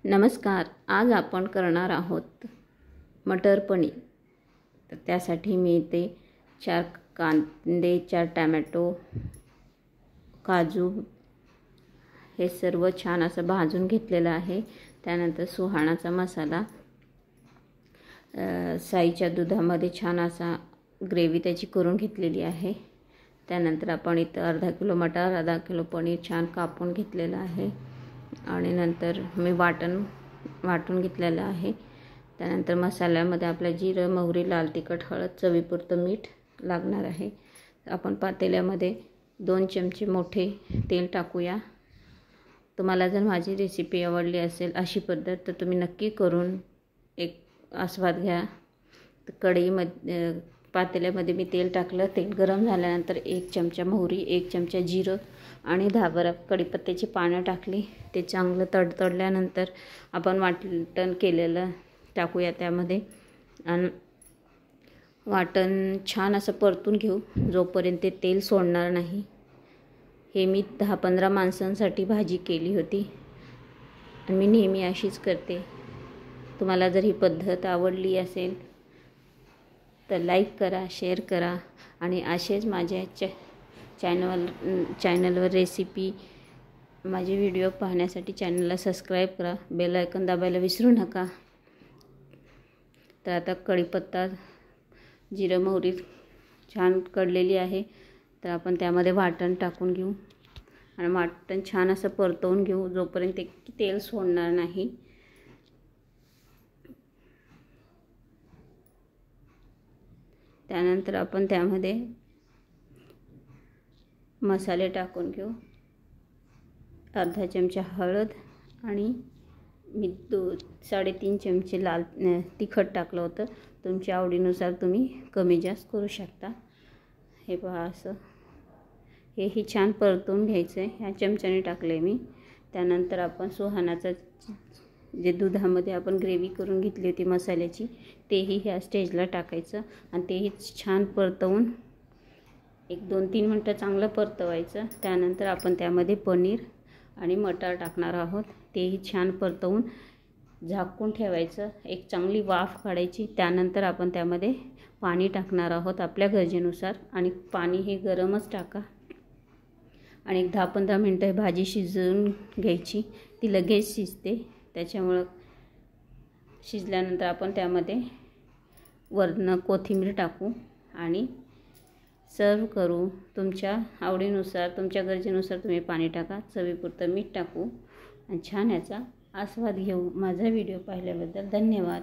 नमस्कार. आज आपण करणार आहोत मटर पनीर. तर त्यासाठी मी इथे 4 कांदे, 4 टोमॅटो, काजू हे सर्व छान असं भाजून घेतलेलं आहे. त्यानंतर सुहाणाचा मसाला, साईच्या दुधामध्ये छान असा ग्रेव्ही त्याची करून घेतलेली आहे. त्यानंतर आपण इथं अर्धा किलो मटार, अर्धा किलो पनीर छान कापून घेतलेलं आहे आणि नंतर मी वाटून घेतलेलं आहे. त्यानंतर मसाल्यामध्ये आपल्या जिरं, मोहरी, लाल तिखट, हळद, चवीपुरतं मीठ लागणार आहे. आपण पातेल्यामध्ये 2 चमचे मोठे तेल टाकूया. तुम्हाला जर माझी रेसिपी आवडली असेल अशी पद्धत तर तुम्ही नक्की करून एक आस्वाद घ्या. कढईमध्ये पातेल्यामध्ये मी तेल टाकलं. तेल गरम झाल्यानंतर 1 चमचा मोहरी, 1 चमचा जिरं आणि 10 कढीपत्त्याची पानं टाकली. ते चांगलं तडतडल्यानंतर आपण वाटण केलेलं टाकूया त्यामध्ये आणि वाटण छान असं परतून घेऊ जोपर्यंत ते तेल सोडणार नाही. हे मी 10-15 माणसांसाठी भाजी केली होती आणि मी नेहमी अशीच करते. तुम्हाला जर ही पद्धत आवडली असेल तर लाईक करा, शेअर करा आणि असेच माझ्या चॅनलवर रेसिपी, माझे व्हिडिओ पाहण्यासाठी चॅनलला सबस्क्राईब करा. बेल आयकॉन दाबायला विसरू नका. तर आता कढीपत्ता, जिरं, मोहरी छान कडलेली आहे. तर आपण त्यामध्ये वाटण टाकून घेऊ आणि वाटण छान असं परतवून घेऊ जोपर्यंत तेल सोडणार नाही. त्यानंतर आपण त्यामध्ये मसाले टाकून घेऊ. अर्धा चमचा हळद आणि मी 3.5 चमचे लाल तिखट टाकलं होतं. तुमच्या आवडीनुसार तुम्ही कमी जास्त करू शकता. हे पहा असं हेही छान परतवून घ्यायचं आहे. ह्या चमच्याने टाकले मी. त्यानंतर आपण सुहाणाचं जे दुधामध्ये आपण ग्रेव्ही करून घेतली होती मसाल्याची तेही ह्या स्टेजला टाकायचं आणि तेही छान परतवून 1-2-3 मिनटं चांगलं परतवायचं. त्यानंतर आपण त्यामध्ये पनीर आणि मटार टाकणार आहोत. तेही छान परतवून झाकून ठेवायचं. एक चांगली वाफ काढायची. त्यानंतर आपण त्यामध्ये पाणी टाकणार आहोत आपल्या गरजेनुसार आणि पाणी हे गरमच टाका आणि 10-15 मिनटं भाजी शिजवून घ्यायची. ती लगेच शिजते. त्याच्यामुळं शिजल्यानंतर आपण त्यामध्ये वरनं कोथिंबीर टाकू आणि सर्व करू. तुमच्या आवडीनुसार, तुमच्या गरजेनुसार तुम्ही पाणी टाका. चवीपुरतं मीठ टाकू आणि छान याचा आस्वाद घेऊ. माझा व्हिडिओ पाहिल्याबद्दल धन्यवाद.